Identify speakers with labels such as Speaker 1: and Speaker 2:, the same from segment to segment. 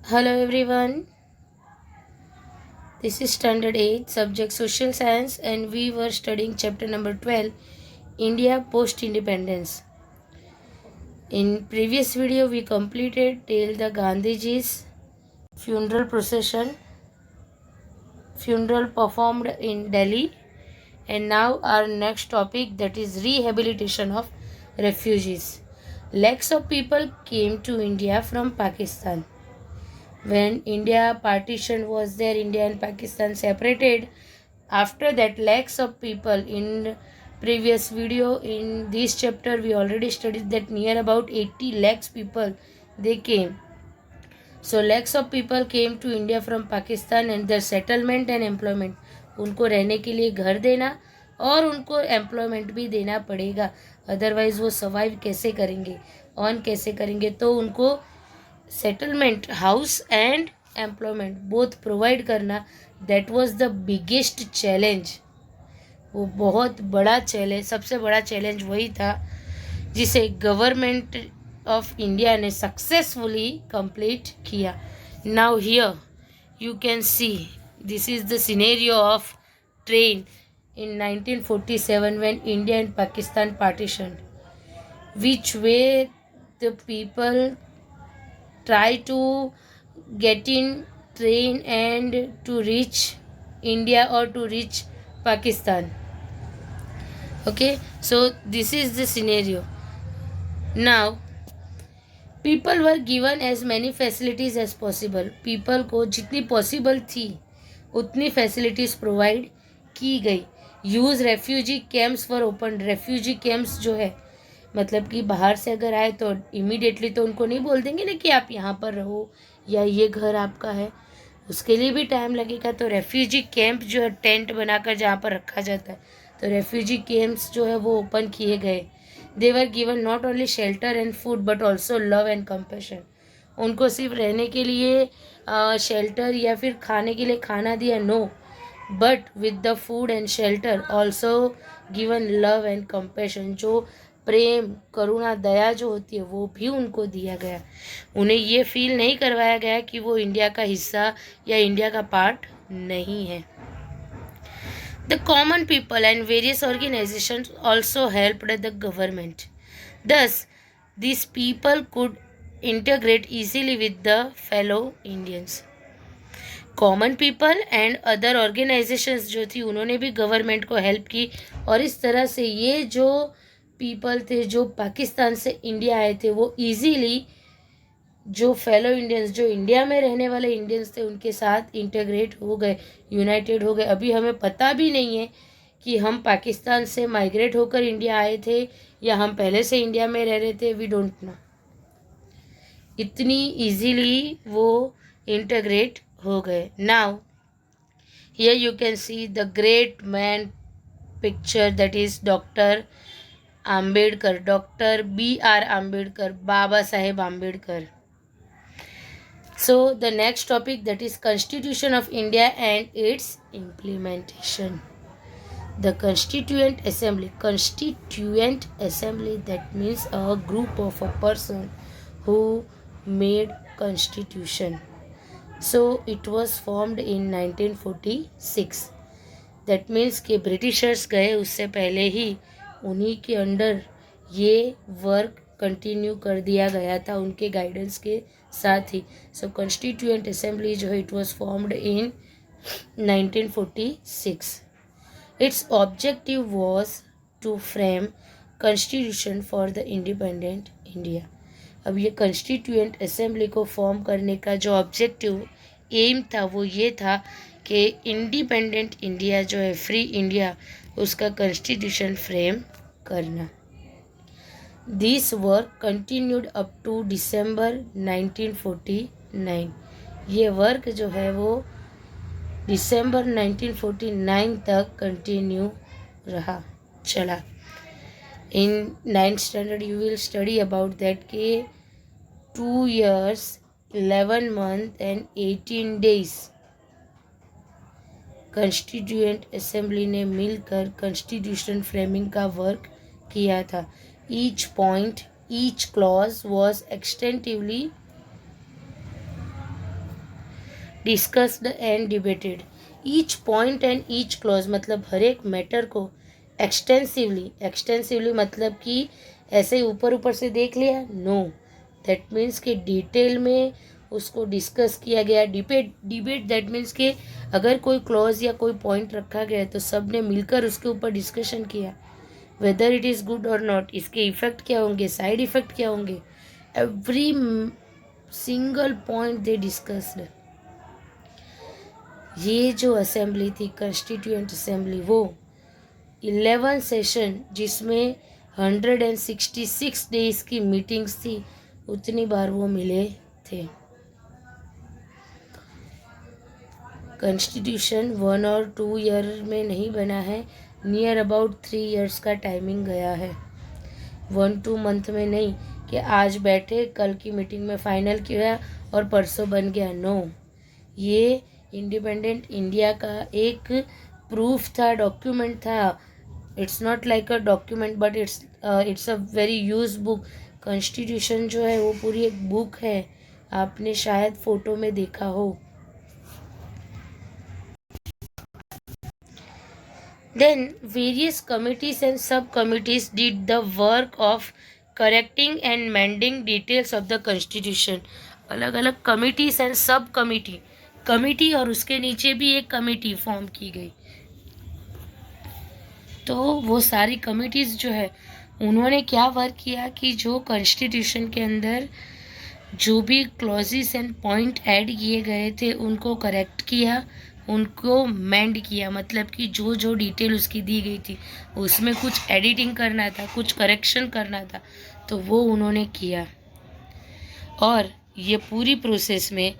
Speaker 1: Hello everyone, this is Standard 8, subject Social Science, and we were studying chapter number 12, India Post Independence. In previous video, we completed till the Gandhiji's funeral procession, funeral performed in Delhi, and now our next topic, that is rehabilitation of refugees. Lakhs of people came to India from Pakistan. When India partition was there, India and Pakistan separated. After that, lakhs of people, in previous video in this chapter we already studied that near about 80 lakhs people they came. So lakhs of people came to India from Pakistan, and their settlement and employment, उनको रहने के लिए घर देना और उनको employment भी देना पड़ेगा, अदरवाइज वो सर्वाइव कैसे करेंगे, ऑन कैसे करेंगे, तो उनको settlement, house and employment both provide करना, that was the biggest challenge. वो बहुत बड़ा चैलेंज, सबसे बड़ा चैलेंज वही था जिसे गवर्नमेंट ऑफ इंडिया ने सक्सेसफुली कंप्लीट किया. Now here you can C, this is the scenario of train in 1947 when India and Pakistan partitioned. Which way the people try to get in train and to reach India or to reach Pakistan. Okay, so this is the scenario. Now people were given as many facilities as possible. people को जितनी possible थी उतनी facilities provide की गई. Use refugee camps for open. Refugee camps जो है, मतलब कि बाहर से अगर आए तो इमीडिएटली तो उनको नहीं बोल देंगे ना कि आप यहाँ पर रहो या ये घर आपका है, उसके लिए भी टाइम लगेगा. तो रेफ्यूजी कैंप जो है, टेंट बनाकर जहाँ पर रखा जाता है, तो रेफ्यूजी कैंप्स जो है वो ओपन किए गए. They were given not only shelter and food but also love and compassion. उनको सिर्फ रहने के लिए शेल्टर या फिर खाने के लिए खाना दिया, no, but with the food and shelter also given love and compassion. जो प्रेम, करुणा, दया जो होती है वो भी उनको दिया गया. उन्हें ये फील नहीं करवाया गया कि वो इंडिया का हिस्सा या इंडिया का पार्ट नहीं है. The common people and various organizations also helped the government. Thus, these people could integrate easily with the fellow Indians. Common people and other organisations जो थी उन्होंने भी गवर्नमेंट को हेल्प की, और इस तरह से ये जो पीपल थे जो पाकिस्तान से इंडिया आए थे वो इजीली जो फेलो इंडियंस, जो इंडिया में रहने वाले इंडियंस थे, उनके साथ इंटीग्रेट हो गए, यूनाइटेड हो गए. अभी हमें पता भी नहीं है कि हम पाकिस्तान से माइग्रेट होकर इंडिया आए थे या हम पहले से इंडिया में रह रहे थे, वी डोंट नो. इतनी इजीली वो इंटीग्रेट हो गए. Now here you can see the great man picture, that is doctor Ambedkar, doctor B.R. Ambedkar, Baba Saheb Ambedkar. So the next topic, that is Constitution of India and its implementation. The Constituent Assembly, that means a group of a person who made constitution. So it was formed in 1946. That means कि Britishers गए उससे पहले ही उन्हीं के under ये work continue कर दिया गया था, उनके गाइडेंस के साथ ही. सो कॉन्स्टिट्यूएंट असेंबली जो है it was formed in 1946. Its objective was to frame constitution for the independent India. अब ये कॉन्स्टिट्यूएंट असेंबली को फॉर्म करने का जो ऑब्जेक्टिव एम था वो ये था कि इंडिपेंडेंट इंडिया जो है, फ्री इंडिया, उसका कॉन्स्टिट्यूशन फ्रेम करना. This work continued up to December 1949. ये वर्क जो है वो दिसंबर 1949 तक कंटिन्यू रहा, चला. In 9th standard you will study about that के 2 years 11 months and 18 days constituent assembly ने मिलकर कॉन्स्टिट्यूशन फ्रेमिंग का वर्क किया था. Each point, each clause was extensively discussed and debated each point and each clause, मतलब हर एक matter को एक्सटेंसिवली मतलब कि ऐसे ही ऊपर ऊपर से देख लिया, नो, दैट मीन्स कि डिटेल में उसको डिस्कस किया गया। डिबेट दैट मीन्स कि अगर कोई क्लॉज या कोई पॉइंट रखा गया है तो सब ने मिलकर उसके ऊपर डिस्कशन किया, वेदर इट इज़ गुड और नॉट, इसके इफेक्ट क्या होंगे, साइड इफेक्ट क्या होंगे, एवरी सिंगल पॉइंट दे डिस्कस्ड। ये जो असेंबली थी कॉन्स्टिट्यूएंट असेंबली, वो 11 सेशन जिसमें 166 डेज की मीटिंग्स थी, उतनी बार वो मिले थे। कॉन्स्टिट्यूशन 1 और 2 ईयर में नहीं बना है, नियर अबाउट 3 इयर्स का टाइमिंग गया है, 1-2 मंथ में नहीं कि आज बैठे कल की मीटिंग में फाइनल किया और परसों बन गया, नो। ये इंडिपेंडेंट इंडिया का एक प्रूफ था, डॉक्यूमेंट था। It's not like a document but it's a very use book. Constitution जो है वो पूरी एक बुक है, आपने शायद फोटो में देखा हो। Then various committees and subcommittees did the work of correcting and mending details of the constitution. अलग अलग committees and सब कमिटी और उसके नीचे भी एक कमिटी फॉर्म की गई। तो वो सारी कमिटीज़ जो है उन्होंने क्या वर्क किया कि जो कॉन्स्टिट्यूशन के अंदर जो भी क्लॉजेस एंड पॉइंट ऐड किए गए थे उनको करेक्ट किया, उनको मेंड किया, मतलब कि जो जो डिटेल उसकी दी गई थी उसमें कुछ एडिटिंग करना था, कुछ करेक्शन करना था, तो वो उन्होंने किया। और ये पूरी प्रोसेस में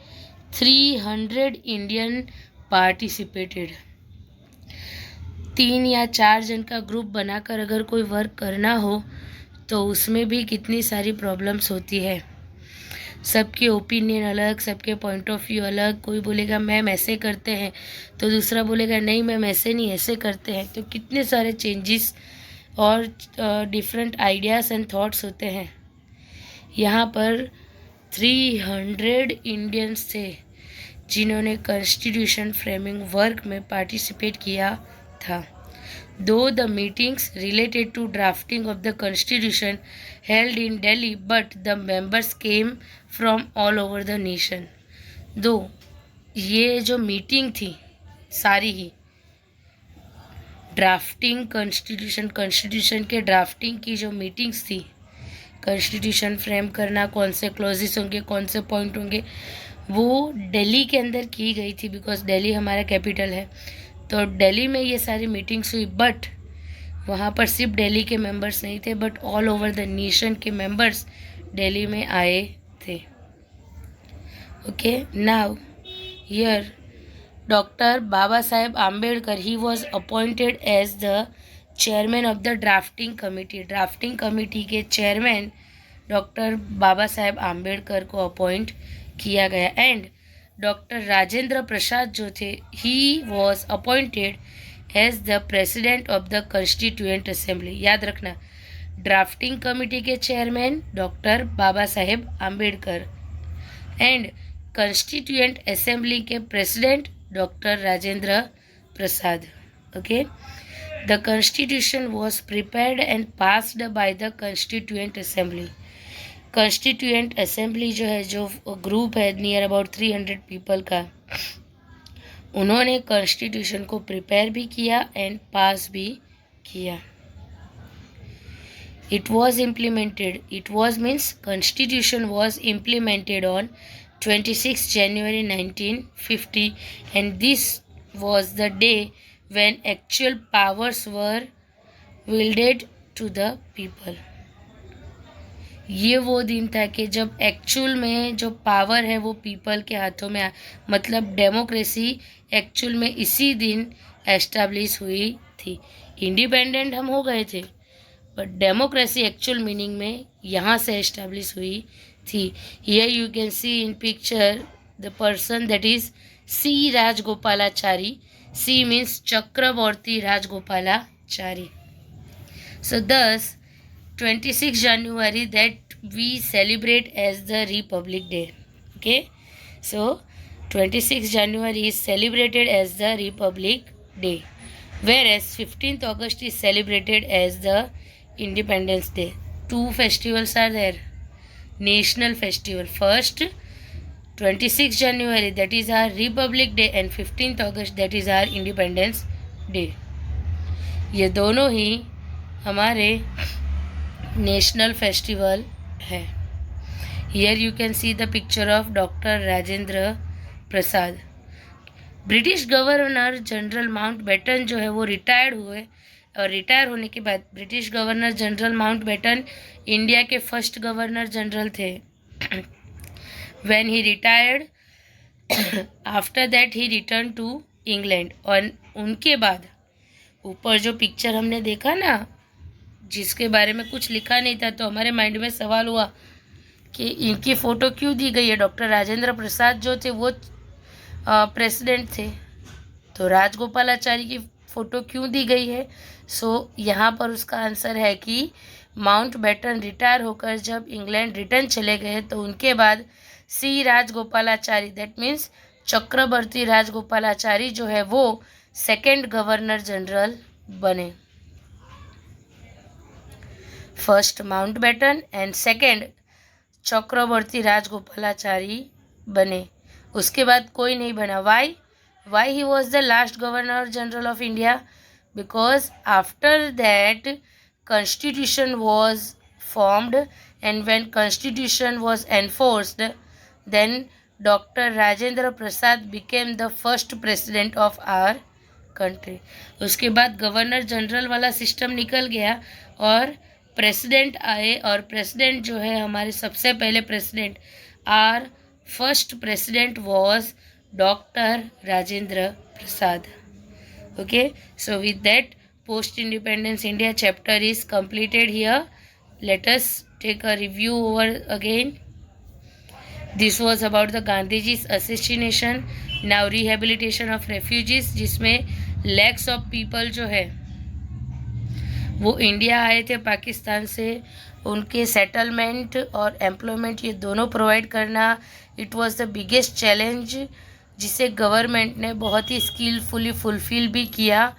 Speaker 1: 300 इंडियन पार्टिसिपेटेड। 3 या 4 जन का ग्रुप बनाकर अगर कोई वर्क करना हो तो उसमें भी कितनी सारी प्रॉब्लम्स होती है। सबके ओपिनियन अलग, सबके पॉइंट ऑफ व्यू अलग। कोई बोलेगा मैम ऐसे करते हैं तो दूसरा बोलेगा नहीं मैम ऐसे नहीं, ऐसे करते हैं। तो कितने सारे चेंजेस और डिफरेंट आइडियाज़ एंड थॉट्स होते हैं। यहाँ पर 300 इंडियंस थे जिन्होंने कॉन्स्टिट्यूशन फ्रेमिंग वर्क में पार्टिसिपेट किया था। Though the meetings related to drafting of the constitution held in Delhi, but the members came from all over the nation. Though ये जो मीटिंग थी सारी ही ड्राफ्टिंग कॉन्स्टिट्यूशन के ड्राफ्टिंग की जो मीटिंग्स थी, कॉन्स्टिट्यूशन फ्रेम करना, कौन से क्लॉजेस होंगे, कौन से पॉइंट होंगे, वो दिल्ली के अंदर की गई थी बिकॉज दिल्ली हमारा कैपिटल है। तो दिल्ली में ये सारी मीटिंग्स हुई, बट वहाँ पर सिर्फ दिल्ली के मेंबर्स नहीं थे but all over the nation के मेंबर्स दिल्ली में आए थे। Okay, now here doctor Baba Saheb Ambedkar, he was appointed as the chairman of the drafting committee. Drafting committee के चेयरमैन डॉक्टर बाबा साहेब आम्बेडकर को अपॉइंट किया गया। एंड डॉक्टर राजेंद्र प्रसाद जो थे, he was appointed as the president of the constituent assembly. याद रखना, drafting committee के chairman doctor Baba Saheb Ambedkar and constituent assembly के president doctor Rajendra Prasad. Okay, the constitution was prepared and passed by the constituent assembly. Constituent assembly जो है, जो group है near about 300 people का, उन्होंने कॉन्स्टिट्यूशन को प्रिपेयर भी किया एंड पास भी किया। It was implemented, it was means constitution was implemented on 26 January 1950 and this was the day when actual powers were wielded to the people. ये वो दिन था कि जब एक्चुअल में जो पावर है वो पीपल के हाथों में मतलब डेमोक्रेसी एक्चुअल में इसी दिन एस्टैब्लिश हुई थी। इंडिपेंडेंट हम हो गए थे बट डेमोक्रेसी एक्चुअल मीनिंग में यहाँ से एस्टैब्लिश हुई थी। Here you can see in picture the person that is C Rajagopalachari. C means Chakravarti Rajagopalachari. So thus 26 January that we celebrate as the Republic Day. Okay, so 26 January is celebrated as the Republic Day, whereas 15th August is celebrated as the Independence Day. Two festivals are there. National festival. First, 26 January, that is our Republic Day, and 15th August, that is our Independence Day. ये दोनों ही हमारे national festival है. Here you can see the picture of Dr. Rajendra Prasad. British governor general Mountbatten जो है वो retired हुए, और retire होने के बाद British governor general Mountbatten India के फर्स्ट गवर्नर जनरल थे. When he retired, after that he return to England. और उनके बाद ऊपर जो पिक्चर हमने देखा ना, जिसके बारे में कुछ लिखा नहीं था, तो हमारे माइंड में सवाल हुआ कि इनकी फ़ोटो क्यों दी गई है. डॉक्टर राजेंद्र प्रसाद जो थे वो प्रेसिडेंट थे, तो राजगोपालाचारी की फ़ोटो क्यों दी गई है. यहाँ पर उसका आंसर है कि माउंटबेटन रिटायर होकर जब इंग्लैंड रिटर्न चले गए, तो उनके बाद सी राजगोपालाचारी, दैट मीन्स चक्रवर्ती राजगोपालाचारी जो है वो सेकेंड गवर्नर जनरल बने. फर्स्ट माउंटबेटन एंड सेकेंड चक्रवर्ती राजगोपालाचारी बने. उसके बाद कोई नहीं बना. Why he was the last governor general of India? Because after that constitution was formed, and when constitution was enforced, then Dr. Rajendra Prasad became the first president of our country. उसके बाद governor general वाला system निकल गया और president आए, और president जो है हमारे सबसे पहले president, our first president was doctor Rajendra Prasad. Okay, so with that post independence India chapter is completed here. Let us take a review over again. This was about the Gandhiji's assassination. Now rehabilitation of refugees, जिसमें lakhs of people जो है वो India आए थे पाकिस्तान से. उनके settlement और employment ये दोनों प्रोवाइड करना, it was the biggest challenge, जिसे गवर्नमेंट ने बहुत ही स्किलफुली फुलफिल भी किया.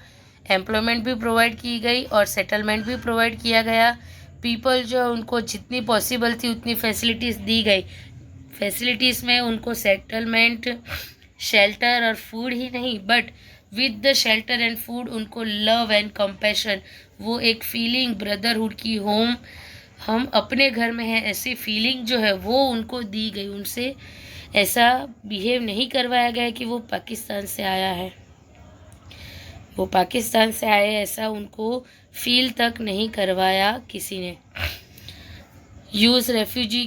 Speaker 1: एम्प्लॉयमेंट भी प्रोवाइड की गई और सेटलमेंट भी प्रोवाइड किया गया. पीपल जो उनको जितनी पॉसिबल थी उतनी फैसिलिटीज़ दी गई. फैसिलिटीज़ में उनको सेटलमेंट, शेल्टर और फूड ही नहीं, but with the shelter and food उनको लव एंड कंपैशन, वो एक फीलिंग ब्रदरहुड की, होम हम अपने घर में हैं ऐसी फीलिंग जो है वो उनको दी गई. उनसे ऐसा बिहेव नहीं करवाया गया कि वो पाकिस्तान से आया है, वो पाकिस्तान से आए ऐसा उनको फील तक नहीं करवाया किसी ने. यूज रेफ्यूजी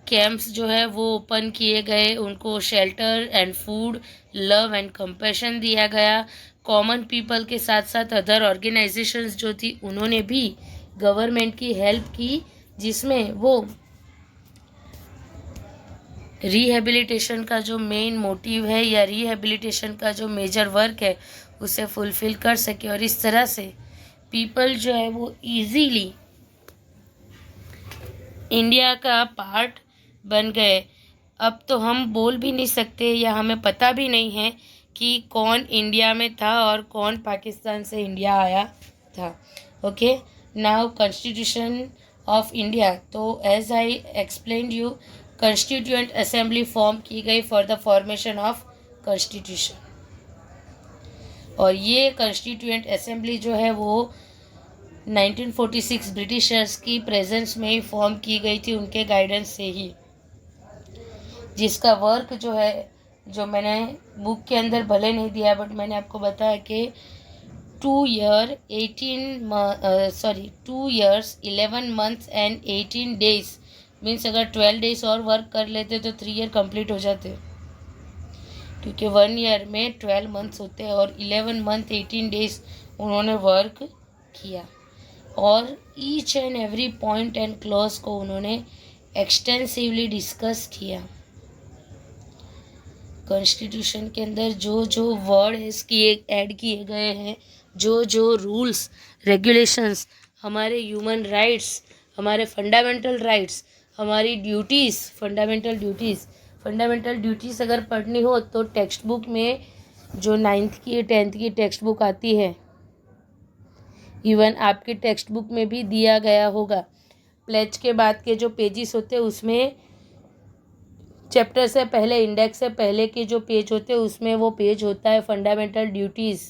Speaker 1: कैंप्स जो है वो ओपन किए गए, उनको shelter and food, love and compassion दिया गया. कॉमन पीपल के साथ साथ अदर ऑर्गेनाइजेशंस जो थी उन्होंने भी गवर्नमेंट की हेल्प की, जिसमें वो रिहेबिलिटेशन का जो मेन मोटिव है या रिहेबिलिटेशन का जो मेजर वर्क है उसे फुलफिल कर सके. और इस तरह से पीपल जो है वो इजीली इंडिया का पार्ट बन गए. अब तो हम बोल भी नहीं सकते या हमें पता भी नहीं है कि कौन इंडिया में था और कौन पाकिस्तान से इंडिया आया था. Okay, now constitution of India. तो as I explained you, constituent assembly form की गई for the formation of constitution, और ये कॉन्स्टिट्यूएंट असेंबली जो है वो 1946 ब्रिटिशर्स की प्रेजेंस में ही फॉर्म की गई थी, उनके गाइडेंस से ही, जिसका वर्क जो है, जो मैंने बुक के अंदर भले नहीं दिया बट मैंने आपको बताया कि 2 years 11 months and 18 days means अगर 12 डेज और वर्क कर लेते तो 3 ईयर कंप्लीट हो जाते, क्योंकि 1 ईयर में 12 मंथ्स होते हैं और 11 मंथ 18 डेज उन्होंने वर्क किया. और each and every point and clause को उन्होंने एक्सटेंसिवली डिस्कस किया. कॉन्स्टिट्यूशन के अंदर जो जो वर्ड ऐड किए गए हैं, जो जो रूल्स रेगुलेशंस, हमारे ह्यूमन राइट्स, हमारे फंडामेंटल राइट्स, हमारी duties, fundamental duties, fundamental duties अगर पढ़नी हो तो टेक्स्ट बुक में जो 9th की 10th की टेक्स्ट बुक आती है, इवन आपके टेक्स्ट बुक में भी दिया गया होगा। प्लेज के बाद के जो पेजेस होते हैं उसमें चैप्टर से पहले, इंडेक्स से पहले के जो पेज होते हैं उसमें वो पेज होता है fundamental duties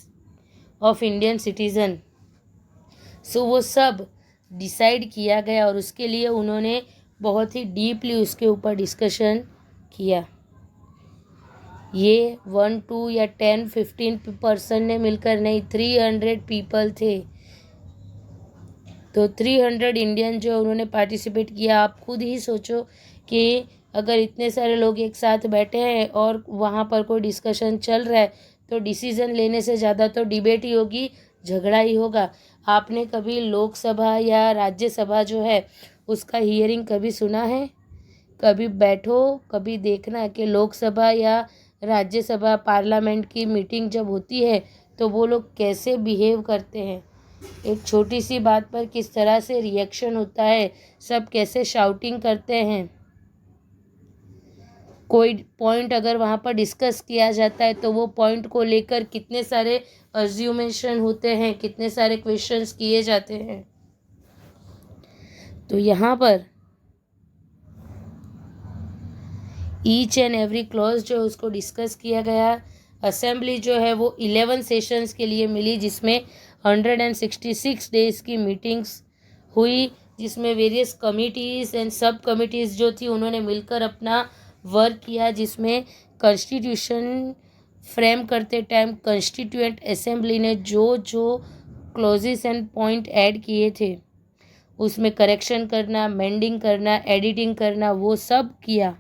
Speaker 1: of Indian citizen. So वो सब डिसाइड किया गया और उसके लिए उन्होंने बहुत ही डीपली उसके ऊपर डिस्कशन किया। ये 1, 2 या 10, 15 ने मिलकर नहीं, 300 पीपल थे। तो 300 इंडियन जो उन्होंने पार्टिसिपेट किया। आप खुद ही सोचो कि अगर इतने सारे लोग एक साथ बैठे हैं और वहाँ पर कोई डिस्कशन चल रहा है तो डिसीज़न लेने से ज़्यादा तो डिबेट ही होगी, झगड़ा ही होगा। आपने कभी लोकसभा या राज्यसभा जो है उसका हियरिंग कभी सुना है? कभी बैठो, कभी देखना कि लोकसभा या राज्यसभा पार्लियामेंट की मीटिंग जब होती है तो वो लोग कैसे बिहेव करते हैं, एक छोटी सी बात पर किस तरह से रिएक्शन होता है, सब कैसे शाउटिंग करते हैं। कोई पॉइंट अगर वहाँ पर डिस्कस किया जाता है तो वो पॉइंट को लेकर कितने सारे अज्यूमेशन होते हैं, कितने सारे क्वेश्चंस किए जाते हैं। तो यहाँ पर ईच एंड एवरी क्लॉज जो उसको डिस्कस किया गया। असेंबली जो है वो 11 सेशंस के लिए मिली, जिसमें 166 डेज की मीटिंग्स हुई, जिसमें वेरियस कमिटीज़ एंड सब कमिटीज़ जो थी उन्होंने मिलकर अपना वर्क किया, जिसमें कॉन्स्टिट्यूशन फ्रेम करते टाइम कॉन्स्टिट्यूएंट असेंबली ने जो जो क्लॉजेस एंड पॉइंट ऐड किए थे उसमें करेक्शन करना, मेंडिंग करना, एडिटिंग करना, वो सब किया।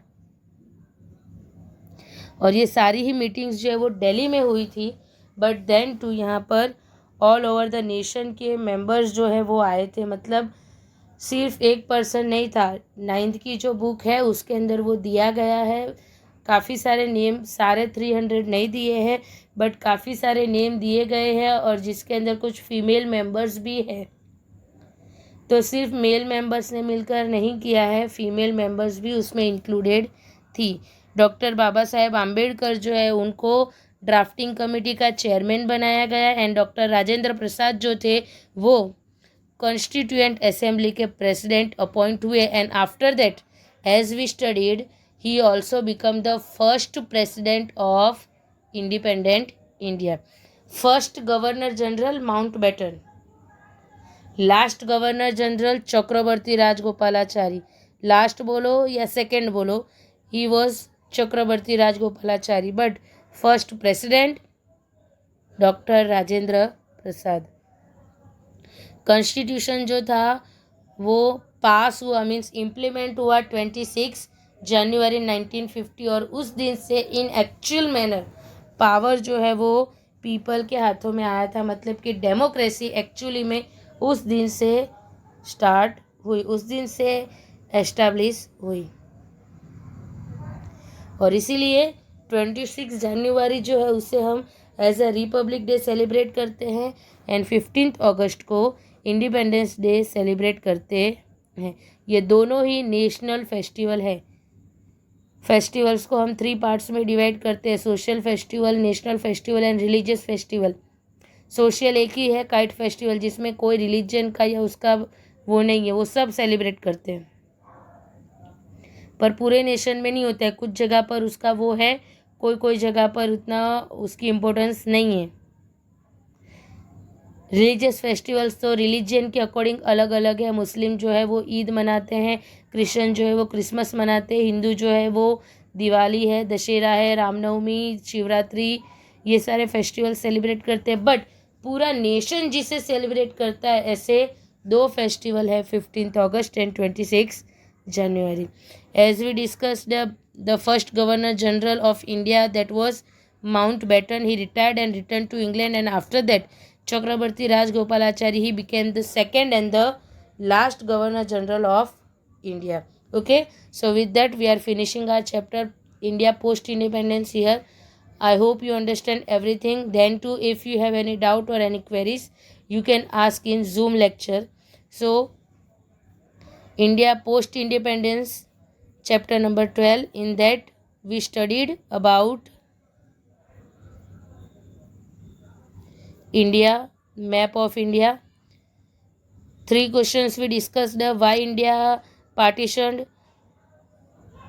Speaker 1: और ये सारी ही मीटिंग्स जो है वो दिल्ली में हुई थी, बट देन टू यहाँ पर ऑल ओवर द नेशन के मेंबर्स जो है वो आए थे। मतलब सिर्फ एक पर्सन नहीं था। 9th की जो बुक है उसके अंदर वो दिया गया है, काफ़ी सारे नेम, सारे 300 नहीं दिए हैं बट काफ़ी सारे नेम दिए गए हैं, और जिसके अंदर कुछ फीमेल मेंबर्स भी हैं। तो सिर्फ मेल मेंबर्स ने मिलकर नहीं किया है, फीमेल मेंबर्स भी उसमें इंक्लूडेड थी। डॉक्टर बाबा साहेब आम्बेडकर जो है उनको ड्राफ्टिंग कमेटी का चेयरमैन बनाया गया, एंड डॉक्टर राजेंद्र प्रसाद जो थे वो कॉन्स्टिट्यूएंट असेंबली के प्रेसिडेंट अपॉइंट हुए। And after that as we studied he also become the first president of independent India. First governor general Mountbatten, last governor general Chakravarti Rajagopalachari. Last बोलो या सेकंड बोलो, he was Chakravarti Rajagopalachari, but first president doctor Rajendra Prasad. Constitution जो था वो पास हुआ, means implement हुआ 26 जनवरी 1950, और उस दिन से इन एक्चुअल मैनर पावर जो है वो पीपल के हाथों में आया था। मतलब कि डेमोक्रेसी एक्चुअली में उस दिन से स्टार्ट हुई, उस दिन से एस्टैब्लिश हुई। और इसीलिए 26 जनवरी जो है उसे हम as a republic day celebrate करते हैं, एंड 15 अगस्त को इंडिपेंडेंस डे सेलिब्रेट करते हैं। ये दोनों ही नेशनल फेस्टिवल है। फेस्टिवल्स को हम 3 पार्ट्स में डिवाइड करते हैं, social festival, national festival and religious festival. Social एक ही है, काइट फेस्टिवल, जिसमें कोई रिलीजन का या उसका वो नहीं है, वो सब सेलिब्रेट करते हैं पर पूरे नेशन में नहीं होता है। कुछ जगह पर उसका वो है, कोई कोई जगह पर उतना उसकी इम्पोर्टेंस नहीं है। रिलीजियस फेस्टिवल्स तो रिलीजन के अकॉर्डिंग अलग अलग है। मुस्लिम जो है वो ईद मनाते हैं, क्रिश्चियन जो है वो क्रिसमस मनाते हैं, हिंदू जो है वो दिवाली है, दशहरा है, रामनवमी, शिवरात्रि, ये सारे फेस्टिवल सेलिब्रेट करते हैं। बट पूरा नेशन जिसे सेलिब्रेट करता है, ऐसे 2 फेस्टिवल है, 15 अगस्त and 26 January. As we discussed, the first Governor General of India, that was Mountbatten, he retired and returned to England, and after that Chakrabarti Rajgopalachari, he became the second and the last Governor General of India. Okay, so with that we are finishing our chapter India post independence here. I hope you understand everything. Then too, if you have any doubt or any queries, you can ask in Zoom lecture. So India post independence chapter number 12, in that we studied about India, map of India. 3 questions we discussed: why India partitioned,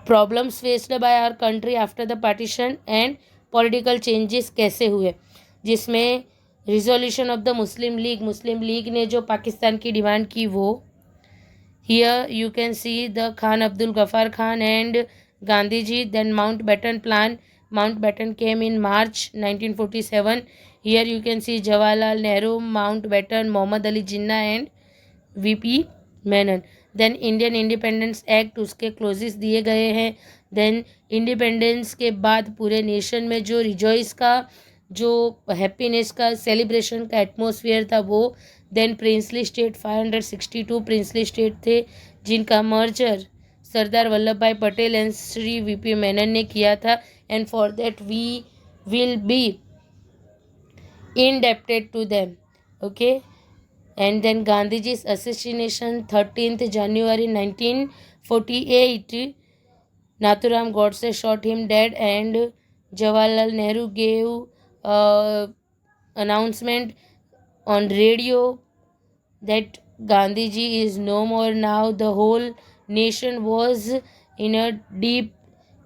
Speaker 1: problems faced by our country after the partition, and political changes कैसे हुए, जिसमें resolution of the Muslim league ने जो पाकिस्तान की demand की वो. Here you can see the Khan Abdul Ghaffar Khan and Gandhiji. Then Mountbatten Plan. Mountbatten came in March 1947. Here you can see Jawaharlal Nehru, Mountbatten, Muhammad Ali Jinnah and VP Menon. Then Indian independence act, उसके clauses दिए गए हैं. Then independence के बाद पूरे nation में जो rejoice का, जो हैप्पीनेस का, सेलिब्रेशन का एटमॉस्फेयर था वो. Then princely state, 562 princely state थे जिनका merger Sardar Vallabh Bhai Patel and Shri VP Menon ने किया था. And for that we will be indebted to them. Okay. And then Gandhiji's assassination, 13th January 1948. Nathuram Godse shot him dead and Jawaharlal Nehru gave announcement on radio that Gandhiji is no more now. The whole nation was in a deep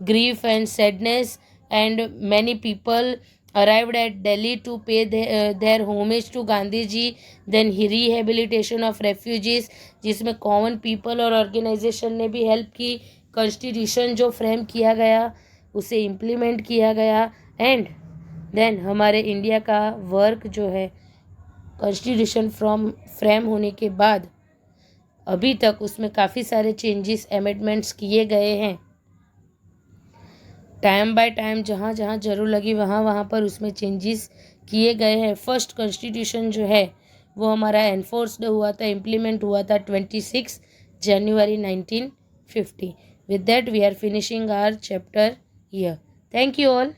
Speaker 1: grief and sadness, and many people arrived at Delhi to pay their homage to Gandhiji. Then rehabilitation of refugees, जिसमें common people और organisation ने भी help की. Constitution जो frame किया गया उसे implement किया गया. एंड देन हमारे इंडिया का वर्क जो है कॉन्स्टिट्यूशन फ्रेम होने के बाद अभी तक उसमें काफ़ी सारे चेंजेस, अमेंडमेंट्स किए गए हैं. टाइम बाय टाइम जहाँ जहाँ जरूर लगी वहाँ वहाँ पर उसमें चेंजेस किए गए हैं. फर्स्ट कॉन्स्टिट्यूशन जो है वो हमारा एनफोर्स्ड हुआ था, इम्प्लीमेंट हुआ था 26 जनवरी 1950. With that we are finishing our chapter here. Thank you all.